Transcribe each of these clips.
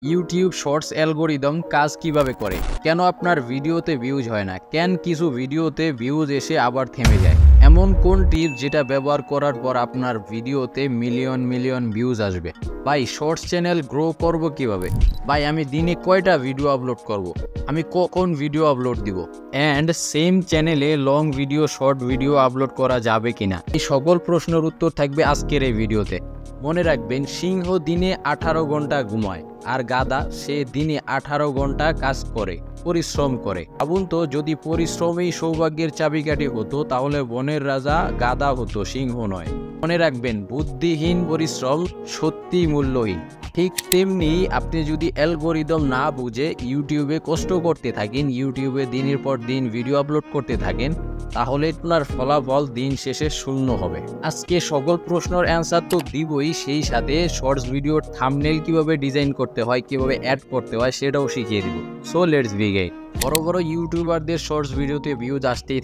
YouTube shorts algorithm কাজ কিভাবে করে, কেন আপনার ভিডিওতে ভিউজ হয় না, কেন কিছু ভিডিওতে ভিউজ এসে আবার থেমে যায়, এমন কোন টিপ যেটা ব্যবহার করার পর আপনার ভিডিওতে মিলিয়ন মিলিয়ন ভিউজ আসবে। ভাই শর্টস চ্যানেল গ্রো করব কিভাবে, ভাই আমি দিনে কয়টা ভিডিও আপলোড করব, আমি কখন ভিডিও আপলোড দিব, অ্যান্ড সেম চ্যানেলে long video short video upload করা যাবে কিনা, এই সকল প্রশ্নের উত্তর থাকবে আজকের এই ভিডিওতে। মনে রাখবেন, সিংহ দিনে 18 ঘন্টা ঘুমায় আর গাধা সে দিনে 18 ঘন্টা কাজ করে, পরিশ্রম করে। ভাবুন তো, যদি পরিশ্রমেই সৌভাগ্যের চাবিকাঠি হতো তাহলে বনের রাজা গাধা হতো, সিংহ নয়। মনে রাখবেন, বুদ্ধিহীন পরিশ্রম সত্যি মূল্যহীন। ঠিক তেমনি আপনি যদি অ্যালগরিদম না বুঝে ইউটিউবে কষ্ট করতে থাকেন, ইউটিউবে দিনের পর দিন ভিডিও আপলোড করতে থাকেন, তাহলে আপনার ফলাফল দিন শেষে শূন্য হবে। আজকে সকল প্রশ্নের অ্যান্সার তো দিবই, সেই সাথে শর্টস ভিডিওর থাম্বনেল কিভাবে ডিজাইন করতে হয়, কিভাবে অ্যাড করতে হয় সেটাও শিখিয়ে দিব। So let's begin. বড় বড় ইউটিউবারদের শর্টস ভিডিওতে ভিউজ আসতেই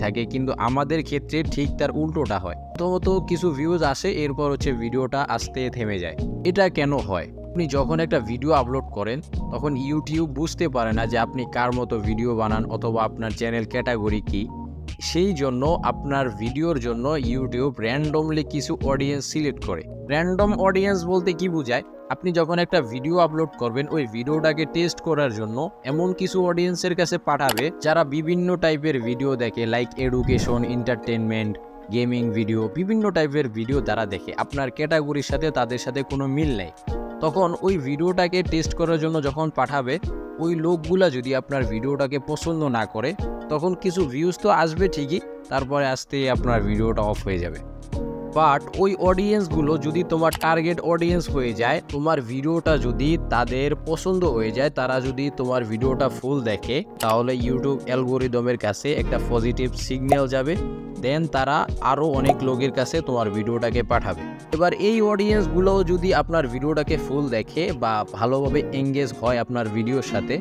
থাকে, কিন্তু আমাদের ক্ষেত্রে ঠিক তার উল্টোটা হয়। প্রথমত কিছু ভিউজ আসে, এরপর ভিডিওটা আসতে থেমে যায়। এটা কেন হয়? আপনি যখন একটা ভিডিও আপলোড করেন তখন ইউটিউব বুঝতে পারে না যে আপনি কার মতো ভিডিও বানান অথবা আপনার চ্যানেল ক্যাটাগরি কি। সেই জন্য আপনার ভিডিওর জন্য ইউটিউব র্যান্ডমলি কিছু অডিয়েন্স সিলেক্ট করে। র্যান্ডম অডিয়েন্স বলতে কি বোঝায়? আপনি যখন একটা ভিডিও আপলোড করবেন, ওই ভিডিওটাকে টেস্ট করার জন্য এমন কিছু অডিয়েন্সের কাছে পাঠাবে যারা বিভিন্ন টাইপের ভিডিও দেখে, like education, entertainment, gaming video, বিভিন্ন টাইপের ভিডিও তারা দেখে। আপনার ক্যাটাগরির সাথে তাদের সাথে কোনো মিল নেই। তখন ওই ভিডিওটাকে টেস্ট করার জন্য যখন পাঠাবে, ওই লোকগুলা যদি আপনার ভিডিওটাকে পছন্দ না করে, তখন কিছু ভিউজ তো আসবে ঠিকই, তারপরে আসতে আপনার ভিডিওটা অফ হয়ে যাবে। বাট ওই অডিয়েন্সগুলো যদি তোমার টার্গেট অডিয়েন্স হয়ে যায়, তোমার ভিডিওটা যদি তাদের পছন্দ হয়ে যায়, তারা যদি তোমার ভিডিওটা ফুল দেখে, তাহলে ইউটিউব অ্যালগরিদমের কাছে একটা পজিটিভ সিগন্যাল যাবে। দেন তারা আরও অনেক লোকের কাছে তোমার ভিডিওটাকে পাঠাবে। এবার এই অডিয়েন্সগুলোও যদি আপনার ভিডিওটাকে ফুল দেখে বা ভালোভাবে এঙ্গেজ হয় আপনার ভিডিওর সাথে,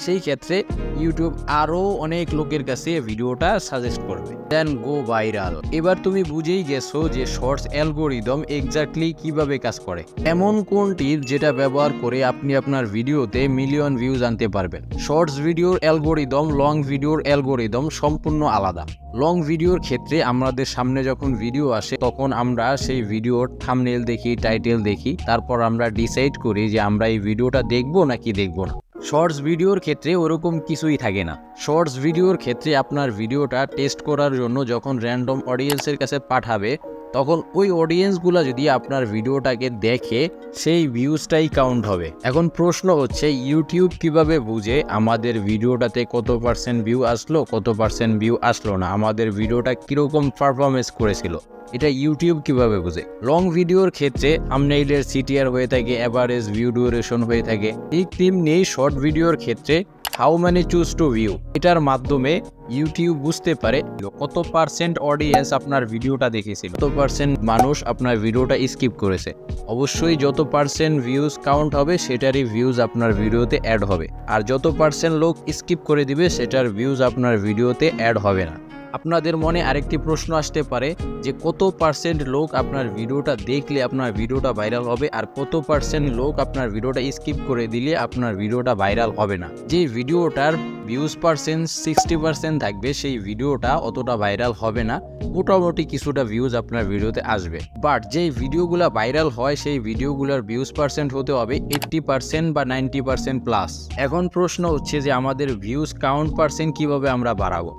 সেই ক্ষেত্রে ইউটিউব আরও অনেক লোকের কাছে ভিডিওটা সাজেস্ট করবে, দেন গো ভাইরাল। এবার তুমি বুঝেই গেছো যে শর্টস অ্যালগরিদম এক্স্যাক্টলি কিভাবে কাজ করে। এমন কোন টিপ যেটা ব্যবহার করে আপনি আপনার ভিডিওতে মিলিয়ন ভিউজ আনতে পারবেন। শর্টস ভিডিওর অ্যালগরিদম লং ভিডিওর অ্যালগরিদম সম্পূর্ণ আলাদা। লং ভিডিওর ক্ষেত্রে আমাদের সামনে যখন ভিডিও আসে, তখন আমরা সেই ভিডিওর থাম্বনেল দেখি, টাইটেল দেখি, তারপর আমরা ডিসাইড করি যে আমরা এই ভিডিওটা দেখবো নাকি দেখবো না। শর্টস ভিডিওর ক্ষেত্রে ওরকম কিছুই থাকে না। শর্টস ভিডিওর ক্ষেত্রে আপনার ভিডিওটা টেস্ট করার জন্য যখন র্যান্ডম অডিয়েন্সের কাছে পাঠাবে, তখন ওই অডিয়েন্সগুলো যদি আপনার ভিডিওটাকে দেখে, সেই ভিউজটাই কাউন্ট হবে। এখন প্রশ্ন হচ্ছে, ইউটিউব কিভাবে বুঝে আমাদের ভিডিওটাতে কত পার্সেন্ট ভিউ আসলো, কত পার্সেন্ট ভিউ আসলো না, আমাদের ভিডিওটা কিরকম পারফরমেন্স করেছিল, এটা ইউটিউব কিভাবে বোঝে? লং ভিডিওর ক্ষেত্রে থাম্বনেইলের সিটিআর হয়ে থাকে, এভারেজ ভিউ ডিউরেশন হয়ে থাকে। ঠিক তেমনি শর্ট ভিডিওর ক্ষেত্রে how many choose to view, এটার মাধ্যমে ইউটিউব বুঝতে পারে কত পার্সেন্ট অডিয়েন্স আপনার ভিডিওটা দেখেছিল, কত পার্সেন্ট মানুষ আপনার ভিডিওটা স্কিপ করেছে। অবশ্যই যত পার্সেন্ট ভিউজ কাউন্ট হবে, সেটারই ভিউজ আপনার ভিডিওতে অ্যাড হবে, আর যত পার্সেন্ট লোক স্কিপ করে দিবে, সেটার ভিউজ আপনার ভিডিওতে অ্যাড হবে না। আপনাদের মনে আরেকটি প্রশ্ন আসতে পারে যে কত পার্সেন্ট লোক আপনার ভিডিওটা দেখলে আপনার ভিডিওটা ভাইরাল হবে, আর কত পার্সেন্ট লোক আপনার ভিডিওটা স্কিপ করে দিলে আপনার ভিডিওটা ভাইরাল হবে না। যে ভিডিওটার ভিউজ পার্সেন্ট 60% থাকবে, সেই ভিডিওটা অতটা ভাইরাল হবে না, মোটামুটি কিছুটা ভিউজ আপনার ভিডিওতে আসবে। বাট যেই ভিডিওগুলো ভাইরাল হয়, সেই ভিডিওগুলোর ভিউজ পার্সেন্ট হতে হবে 80% বা 90% প্লাস। এখন প্রশ্ন হচ্ছে যে আমাদের ভিউজ কাউন্ট পার্সেন্ট কিভাবে আমরা বাড়াবো।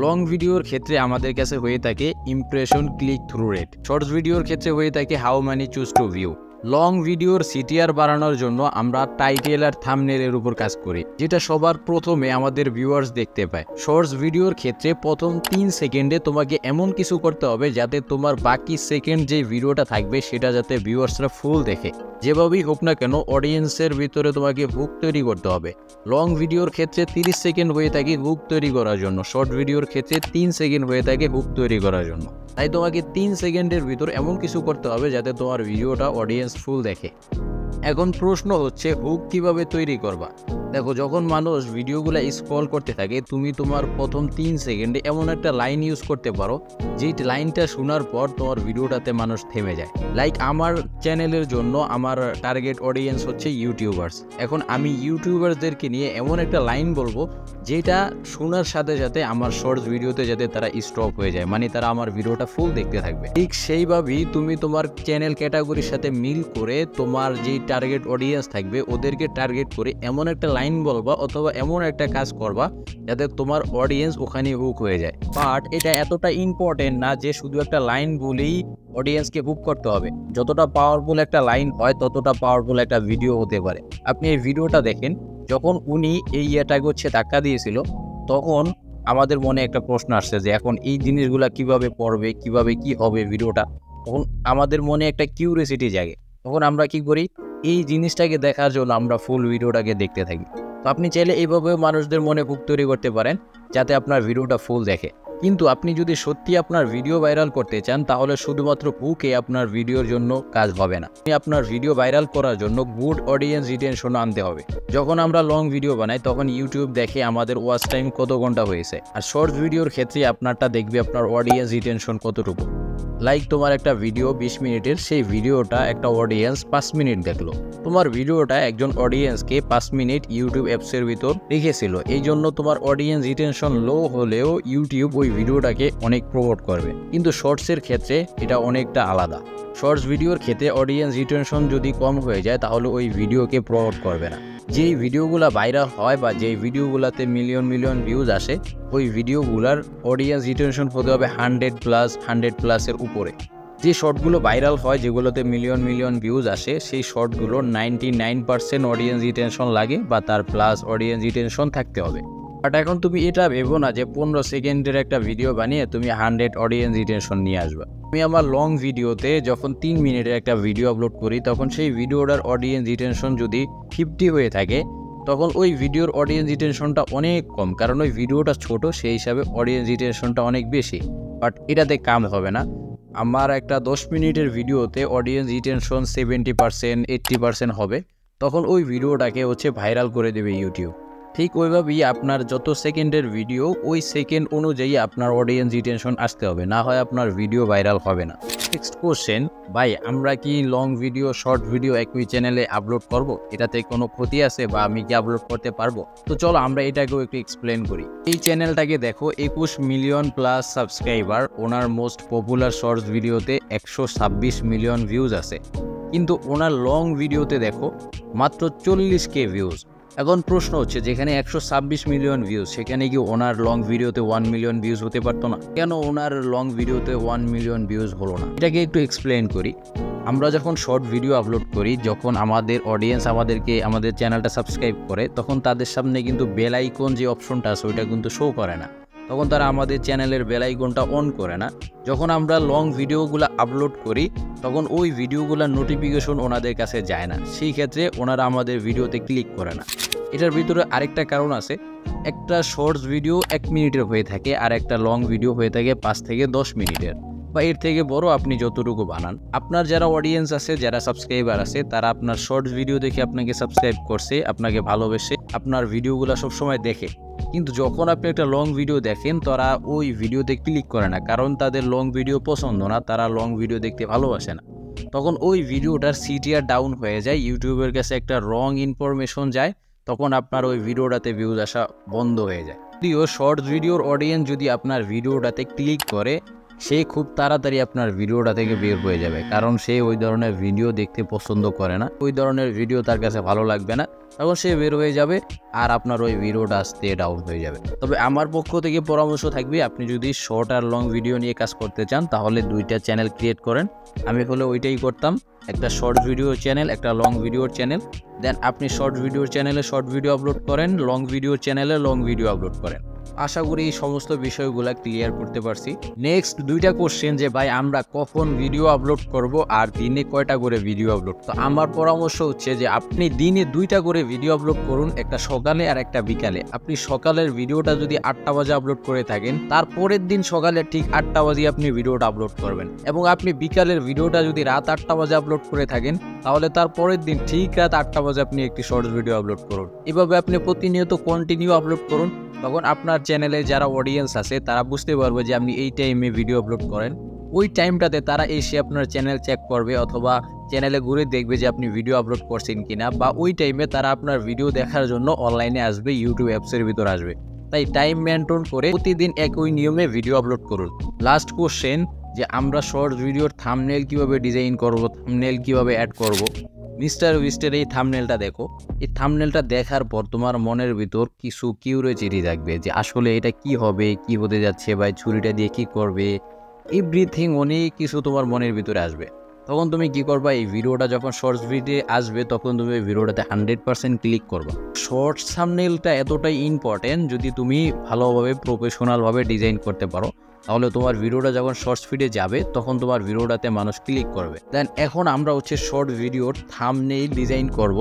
লং ভিডিওর ক্ষেত্রে আমাদের কাছে হয়ে থাকে impression click through rate, shorts ভিডিওর ক্ষেত্রে হয়ে থাকে how many choose to view. Long ভিডিওর সিটিআর বাড়ানোর জন্য আমরা টাইটেল আর থাম্বনেলের উপর কাজ করি, যেটা সবার প্রথমে আমাদের ভিউয়ার্স দেখতে পায়। শর্টস ভিডিওর ক্ষেত্রে প্রথম 3 সেকেন্ডে তোমাকে এমন কিছু করতে হবে যাতে তোমার বাকি সেকেন্ড যে ভিডিওটা থাকবে, সেটা যাতে ভিউয়ার্সরা ফুল দেখে। যেভাবেই হোক না কেন, অডিয়েন্সের ভিতরে তোমাকে হুক তৈরি করতে হবে। লং ভিডিওর ক্ষেত্রে 30 সেকেন্ড হয়ে থাকে হুক তৈরি করার জন্য, শর্ট ভিডিওর ক্ষেত্রে 3 সেকেন্ড হয়ে থাকে হুক তৈরি করার জন্য। তাই তোমাকে 3 সেকেন্ডের ভিতর এমন কিছু করতে হবে যাতে তোমার ভিডিওটা অডিয়েন্স ফুল দেখে। এখন প্রশ্ন হচ্ছে, হুক কিভাবে তৈরি করবা। দেখো, যখন মানুষ ভিডিওগুলো স্ক্রল করতে থাকে, তুমি তোমার প্রথম 3 সেকেন্ডে এমন একটা লাইন ইউজ করতে পারো যেই লাইনটা শোনার পর তোমার ভিডিওটাতে মানুষ থেমে যায়। লাইক আমার চ্যানেলের জন্য আমার টার্গেট অডিয়েন্স হচ্ছে ইউটিউবার্স। এখন আমি ইউটিউবার্সদেরকে নিয়ে এমন একটা লাইন বলবো যেটা শোনার সাথে সাথে আমার শর্টস ভিডিওতে যাতে তারা স্টপ হয়ে যায়, মানে তারা আমার ভিডিওটা ফুল দেখতে থাকবে। ঠিক সেইভাবেই তুমি তোমার চ্যানেল ক্যাটাগরির সাথে মিল করে তোমার যেই টার্গেট অডিয়েন্স থাকবে ওদেরকে টার্গেট করে এমন একটা লাইন বলবা অথবা এমন একটা কাজ করবা যাতে তোমার অডিয়েন্স ওখানে হুক হয়ে যায়। বাট এটা এতটা ইম্পর্টেন্ট না যে শুধু একটা লাইন বলেই অডিয়েন্সকে হুক করতে হবে। যতটা পাওয়ারফুল একটা লাইন হয় ততটা পাওয়ারফুল একটা ভিডিও হতে পারে। আপনি এই ভিডিওটা দেখেন, যখন উনি এই ইয়েটাকে হচ্ছে ধাক্কা দিয়েছিল তখন আমাদের মনে একটা প্রশ্ন আসছে যে এখন এই জিনিসগুলা কিভাবে পড়বে, কিভাবে কি হবে ভিডিওটা। তখন আমাদের মনে একটা কিউরিওসিটি জাগে। তখন আমরা কি করি, এই জিনিসটাকে দেখার জন্য আমরা ফুল ভিডিওটাকে দেখতে থাকি। তো আপনি চাইলে এইভাবে মানুষদের মনে হুক তৈরি করতে পারেন যাতে আপনার ভিডিওটা ফুল দেখে। কিন্তু আপনি যদি সত্যি আপনার ভিডিও ভাইরাল করতে চান তাহলে শুধুমাত্র হুকে আপনার ভিডিওর জন্য কাজ হবে না। আপনি আপনার ভিডিও ভাইরাল করার জন্য গুড অডিয়েন্স রিটেনশন আনতে হবে। যখন আমরা লং ভিডিও বানাই তখন ইউটিউব দেখে আমাদের ওয়াচ টাইম কত ঘন্টা হয়েছে, আর শর্টস ভিডিওর ক্ষেত্রে আপনারটা দেখবে আপনার অডিয়েন্স রিটেনশন কতটুকু। লাইক তোমার একটা ভিডিও 20 মিনিটের, সেই ভিডিওটা একটা অডিয়েন্স 5 মিনিট দেখলো। তোমার ভিডিওটা একজন অডিয়েন্সকে 5 মিনিট ইউটিউব অ্যাপসের ভিতর রেখেছিল, এই জন্য তোমার অডিয়েন্স রিটেনশন লো হলেও ইউটিউব ওই ভিডিওটাকে অনেক প্রমোট করবে। কিন্তু শর্টসের ক্ষেত্রে এটা অনেকটা আলাদা। শর্টস ভিডিওর ক্ষেত্রে অডিয়েন্স রিটেনশন যদি কম হয়ে যায় তাহলে ওই ভিডিওকে প্রমোট করবে না। যেই ভিডিওগুলো ভাইরাল হয় বা যেই ভিডিওগুলোতে মিলিয়ন মিলিয়ন ভিউজ আসে ওই ভিডিওগুলোর অডিয়েন্স রিটেনশন হতে হবে 100+এর উপরে। যে শর্টগুলো ভাইরাল হয় যেগুলোতে মিলিয়ন মিলিয়ন ভিউজ আসে সেই শর্টগুলো 99% অডিয়েন্স রিটেনশন লাগে বা তার প্লাস অডিয়েন্স রিটেনশন থাকতে হবে। বাট এখন তুমি এটা ভেবো না যে 15 সেকেন্ডের একটা ভিডিও বানিয়ে তুমি 100 অডিয়েন্স রিটেনশন নিয়ে আসবে। আমি আমার লং ভিডিওতে যখন 3 মিনিটের একটা ভিডিও আপলোড করি তখন সেই ভিডিওটার অডিয়েন্স রিটেনশন যদি 50 হয়ে থাকে তখন ওই ভিডিওর অডিয়েন্স রিটেনশনটা অনেক কম, কারণ ওই ভিডিওটা ছোট সেই হিসাবে অডিয়েন্স রিটেনশনটা অনেক বেশি। বাট এটাতে কাম হবে না। আমার একটা 10 মিনিটের ভিডিওতে অডিয়েন্স রিটেনশন 70% 80% হবে, তখন ওই ভিডিওটাকে হচ্ছে ভাইরাল করে দেবে ইউটিউব। ঠিক ওইভাবেই আপনার যত সেকেন্ডের ভিডিও ওই সেকেন্ড অনুযায়ী আপনার অডিয়েন্স রিটেনশন আসতে হবে, না হয় আপনার ভিডিও ভাইরাল হবে না। নেক্সট কোশ্চেন, ভাই আমরা কি লং ভিডিও শর্ট ভিডিও একই চ্যানেলে আপলোড করব? এটাতে কোনো ক্ষতি আছে বা আমি কি আপলোড করতে পারবো? তো চলো আমরা এটাকেও একটু এক্সপ্লেন করি। এই চ্যানেলটাকে দেখো 21 মিলিয়ন প্লাস সাবস্ক্রাইবার, ওনার মোস্ট পপুলার শর্টস ভিডিওতে 126 মিলিয়ন ভিউজ আছে, কিন্তু ওনার লং ভিডিওতে দেখো মাত্র 40K ভিউজ। এখন প্রশ্ন হচ্ছে যেখানে 126 মিলিয়ন ভিউজ সেখানে কি ওনার লং ভিডিওতে 1 মিলিয়ন ভিউজ হতে পারতো না? কেন ওনার লং ভিডিওতে 1 মিলিয়ন ভিউজ হলো না? এটাকে একটু এক্সপ্লেন করি। আমরা যখন শর্ট ভিডিও আপলোড করি, যখন আমাদের অডিয়েন্স আমাদের চ্যানেলটা সাবস্ক্রাইব করে তখন তাদের সামনে কিন্তু বেল আইকন যে অপশনটা আছে ওইটা কিন্তু শো করে না, তখন তারা আমাদের চ্যানেলের বেল আইকনটা অন করে না। যখন আমরা লং ভিডিওগুলো আপলোড করি তখন ওই ভিডিওগুলোর নোটিফিকেশন ওনাদের কাছে যায় না, সেই ক্ষেত্রে ওনারা আমাদের ভিডিওতে ক্লিক করে না। এটার ভিতরে আরেকটা কারণ আছে, একটা শর্টস ভিডিও 1 মিনিটের হয়ে থাকে আর একটা লং ভিডিও হয়ে থাকে 5 থেকে 10 মিনিটের বা এর থেকে বড়, আপনি যতটুকু বানান। আপনার যারা অডিয়েন্স আছে, যারা সাবস্ক্রাইবার আছে, তারা আপনার শর্টস ভিডিও দেখে আপনাকে সাবস্ক্রাইব করছে, আপনাকে ভালোবেসে আপনার ভিডিওগুলো সবসময় দেখে। কিন্তু যখন আপনি একটা লং ভিডিও দেখেন তারা ওই ভিডিওতে ক্লিক করে না, কারণ তাদের লং ভিডিও পছন্দ না, তারা লং ভিডিও দেখতে ভালোবাসে না। তখন ওই ভিডিওটার সিটিআর ডাউন হয়ে যায়, ইউটিউবের কাছে একটা রং ইনফরমেশন যায়, তখন আপনার ওই ভিডিওটাতে ভিউজ আসা বন্ধ হয়ে যায়। যদিও শর্টস ভিডিওর অডিয়েন্স যদি আপনার ভিডিওটাতে ক্লিক করে সে খুব তাড়াতাড়ি আপনার ভিডিওটা থেকে বের হয়ে যাবে, কারণ সে ওই ধরনের ভিডিও দেখতে পছন্দ করে না, ওই ধরনের ভিডিও তার কাছে ভালো লাগবে না, তখন সে বের হয়ে যাবে আর আপনার ওই ভিডিওটা আসতে ডাউন হয়ে যাবে। তবে আমার পক্ষ থেকে পরামর্শ থাকবে, আপনি যদি শর্ট আর লং ভিডিও নিয়ে কাজ করতে চান তাহলে 2টা চ্যানেল ক্রিয়েট করেন। আমি হলে ওইটাই করতাম, একটা শর্ট ভিডিও চ্যানেল, একটা লং ভিডিওর চ্যানেল। দেন আপনি শর্ট ভিডিওর চ্যানেলে শর্ট ভিডিও আপলোড করেন, লং ভিডিওর চ্যানেলে লং ভিডিও আপলোড করেন। আশা করি এই সমস্ত বিষয়গুলো ক্লিয়ার করতে পারছি। নেক্সট দুইটা কোশ্চেন যে ভাই আমরা কখন ভিডিও আপলোড করব আর দিনে কয়টা করে ভিডিও আপলোড। তো আমার পরামর্শ হচ্ছে যে আপনি দিনে 2টা করে ভিডিও আপলোড করুন, একটা সকালে আর একটা বিকালে। আপনি সকালের ভিডিওটা যদি 8টা বাজে আপলোড করে থাকেন, তারপরের দিন সকালে ঠিক 8টা বাজে আপনি ভিডিওটা আপলোড করবেন। এবং আপনি বিকালের ভিডিওটা যদি রাত 8টা বাজে আপলোড করে থাকেন, তাহলে তার পরের দিন ঠিক রাত 8টা বাজে আপনি একটি শর্টস ভিডিও আপলোড করুন। এভাবে আপনি প্রতিনিয়ত কন্টিনিউ আপলোড করুন। তখন আপনার চ্যানেলে যারা অডিয়েন্স আছে তারা বুঝতে পারবে যে আপনি এই টাইমে ভিডিও আপলোড করেন। ওই টাইমটাতে তারা এসে আপনার চ্যানেল চেক করবে অথবা চ্যানেলে ঘুরে দেখবে যে আপনি ভিডিও আপলোড করছেন কিনা, বা ওই টাইমে তারা আপনার ভিডিও দেখার জন্য অনলাইনে আসবে, ইউটিউব অ্যাপসের ভিতর আসবে। তাই টাইম মেনটেন করে প্রতিদিন একই নিয়মে ভিডিও আপলোড করুন। লাস্ট কোশ্চেন যে আমরা শর্টস ভিডিওর থাম্বনেল কিভাবে ডিজাইন করব, থাম্বনেল কিভাবে অ্যাড করব। মিস্টার বিস্টের এই থাম্বনেলটা দেখো। এই থাম্বনেলটা দেখার পর তোমার মনের ভিতর কিছু কিউরিওসিটি থাকবে যে আসলে এটা কি হবে, কি হতে যাচ্ছে, বা ছুরিটা দিয়ে কি করবে, এভরিথিং অনেক কিছু তোমার মনের ভিতরে আসবে। তখন তুমি কি করবা, এই ভিডিওটা যখন শর্টস ভিডিও আসবে তখন তুমি এই ভিডিওটাতে 100% ক্লিক করবা। শর্টস থাম্বনেলটা এতটাই ইম্পর্টেন্ট, যদি তুমি ভালোভাবে প্রফেশনালভাবে ডিজাইন করতে পারো তাহলে তোমার ভিডিওটা যখন শর্টস ফিডে যাবে তখন তোমার ভিডিওটাতে মানুষ ক্লিক করবে। দেন এখন আমরা হচ্ছে শর্ট ভিডিওর থাম্বনেইল ডিজাইন করব।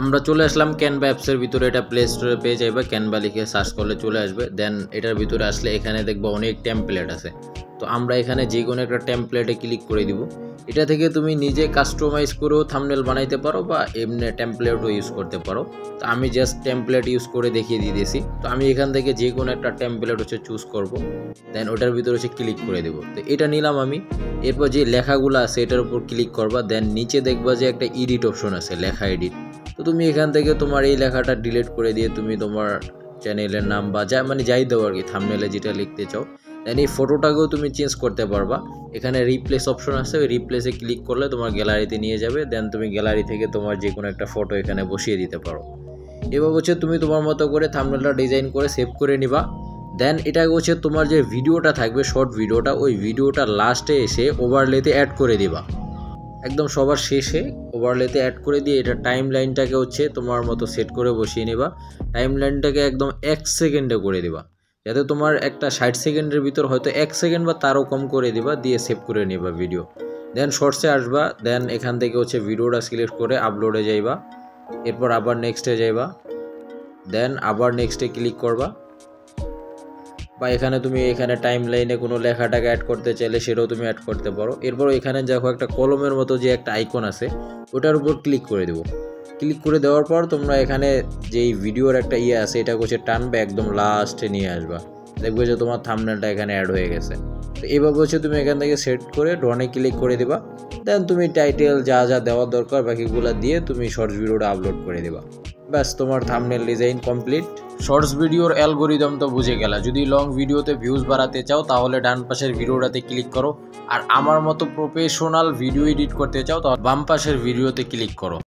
আমরা চলে আসলাম ক্যানভা অ্যাপসের ভিতরে। এটা প্লে স্টোরে পেয়ে যাবে, ক্যানভা লিখে সার্চ করলে চলে আসবে। দেন এটার ভিতরে আসলে এখানে দেখবো অনেক টেমপ্লেট আছে। তো আমরা এখানে যে কোনো একটা টেমপ্লেটে ক্লিক করে দিব। এটা থেকে তুমি নিজে কাস্টমাইজ করেও থাম্বনেল বানাইতে পারো বা এমনি টেমপ্লেটও ইউজ করতে পারো। তো আমি জাস্ট টেমপ্লেট ইউজ করে দেখিয়ে দিয়েছি। তো আমি এখান থেকে যে কোনো একটা টেমপ্লেট হচ্ছে চুজ করব। দেন ওটার ভিতরে হচ্ছে ক্লিক করে দেবো। তো এটা নিলাম আমি। এরপর যে লেখাগুলো আছে এটার উপর ক্লিক করবা। দেন নিচে দেখবা যে একটা এডিট অপশন আছে, লেখা এডিট। তো তুমি এখান থেকে তোমার এই লেখাটা ডিলিট করে দিয়ে তুমি তোমার চ্যানেলের নাম বা যাই দেবো আর কি, থাম্বনেলে যেটা লিখতে চাও। দেন এই ফটোটাকেও তুমি চেঞ্জ করতে পারবা। এখানে রিপ্লেস অপশন আছে, ওই রিপ্লেসে ক্লিক করলে তোমার গ্যালারিতে নিয়ে যাবে। দেন তুমি গ্যালারি থেকে তোমার যে কোনো একটা ফটো এখানে বসিয়ে দিতে পারো। এবার হচ্ছে তুমি তোমার মতো করে থাম্বনেলটা ডিজাইন করে সেভ করে নিবা। দেন এটা হচ্ছে তোমার যে ভিডিওটা থাকবে, শর্ট ভিডিওটা, ওই ভিডিওটা লাস্টে এসে ওভারলেতে অ্যাড করে দিবা। একদম সবার শেষে ওভারলেতে অ্যাড করে দিয়ে এটা টাইম লাইনটাকে হচ্ছে তোমার মতো সেট করে বসিয়ে নেবা। টাইম লাইনটাকে একদম 1 সেকেন্ডে করে দিবা, যাতে তোমার একটা 60 সেকেন্ডের ভিতর হয়তো 1 সেকেন্ড বা তারও কম করে দিবা, দিয়ে সেভ করে নেবা ভিডিও। দেন শর্টসে আসবা। দেন এখান থেকে হচ্ছে ভিডিওটা সিলেক্ট করে আপলোডে যাইবা। এরপর আবার নেক্সটে যাইবা। দেন আবার নেক্সটে ক্লিক করবা। বা এখানে তুমি এখানে টাইম লাইনে কোনো লেখাটাকে অ্যাড করতে চাইলে সেটাও তুমি অ্যাড করতে পারো। এরপর এখানে দেখো একটা কলমের মতো যে একটা আইকন আছে ওটার উপর ক্লিক করে দেবো। ক্লিক করে দেওয়ার পর তোমরা এখানে যেই ভিডিওর একটা আছে এটা হচ্ছে টানবে, একদম লাস্টে নিয়ে আসবা। দেখবে যে তোমার থাম্বনেলটা এখানে অ্যাড হয়ে গেছে। তো এভাবে হচ্ছে তুমি এখান থেকে সেট করে ডনে ক্লিক করে দিবা। দেন তুমি টাইটেল যা যা দেওয়ার দরকার বাকিগুলো দিয়ে তুমি শর্টস ভিডিওটা আপলোড করে দিবা। ব্যাস, তোমার থাম্বনেল ডিজাইন কমপ্লিট। শর্টস ভিডিওর অ্যালগোরিদম তো বুঝে গেলা। যদি লং ভিডিওতে ভিউজ বাড়াতে চাও তাহলে ডান পাশের ভিডিওটাতে ক্লিক করো, আর আমার মতো প্রফেশনাল ভিডিও এডিট করতে চাও তাহলে বাম পাশের ভিডিওতে ক্লিক করো।